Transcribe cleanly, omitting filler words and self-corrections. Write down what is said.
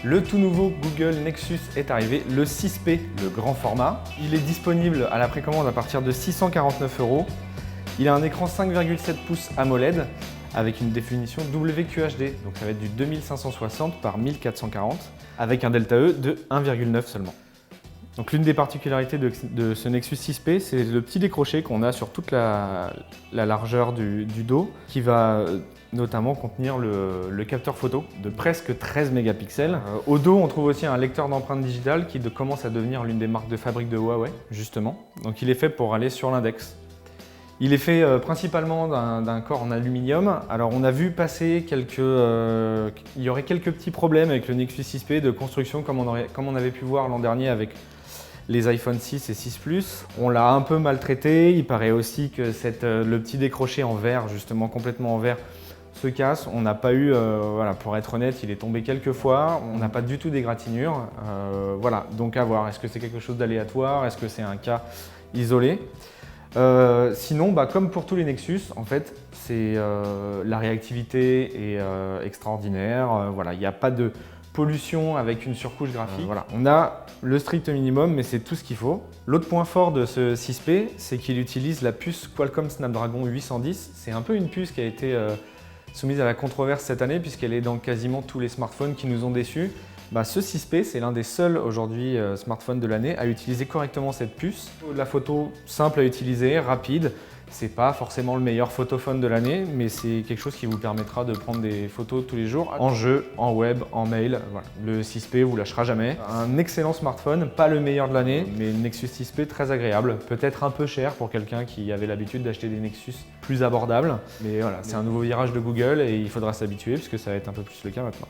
Le tout nouveau Google Nexus est arrivé, le 6P, le grand format. Il est disponible à la précommande à partir de 649 €. Il a un écran 5,7 pouces AMOLED avec une définition WQHD, donc ça va être du 2560 par 1440, avec un delta E de 1,9 seulement. Donc l'une des particularités de ce Nexus 6P, c'est le petit décroché qu'on a sur toute la largeur du dos, qui va notamment contenir le capteur photo de presque 13 mégapixels. Au dos, on trouve aussi un lecteur d'empreintes digitales qui commence à devenir l'une des marques de fabrique de Huawei, justement. Donc il est fait pour aller sur l'index. Il est fait principalement d'un corps en aluminium. Alors on a vu passer il y aurait quelques petits problèmes avec le Nexus 6P de construction comme on avait pu voir l'an dernier avec les iPhone 6 et 6 Plus. On l'a un peu maltraité. Il paraît aussi que le petit décroché en verre, justement complètement en verre, se casse. On n'a pas eu, voilà, pour être honnête, il est tombé quelques fois. On n'a pas du tout d'égratignure. Voilà, donc à voir. Est-ce que c'est quelque chose d'aléatoire? Est-ce que c'est un cas isolé? Sinon, comme pour tous les Nexus, en fait, la réactivité est extraordinaire. Voilà, il n'y a pas de pollution avec une surcouche graphique. Voilà. On a le strict minimum, mais c'est tout ce qu'il faut. L'autre point fort de ce 6P, c'est qu'il utilise la puce Qualcomm Snapdragon 810. C'est un peu une puce qui a été soumise à la controverse cette année, puisqu'elle est dans quasiment tous les smartphones qui nous ont déçus. Ce 6P, c'est l'un des seuls aujourd'hui smartphones de l'année à utiliser correctement cette puce. La photo simple à utiliser, rapide. C'est pas forcément le meilleur photophone de l'année, mais c'est quelque chose qui vous permettra de prendre des photos tous les jours, en jeu, en web, en mail. Voilà. Le 6P vous lâchera jamais. Un excellent smartphone, pas le meilleur de l'année, mais le Nexus 6P très agréable. Peut-être un peu cher pour quelqu'un qui avait l'habitude d'acheter des Nexus plus abordables. Mais voilà, c'est un nouveau virage de Google et il faudra s'habituer puisque ça va être un peu plus le cas maintenant.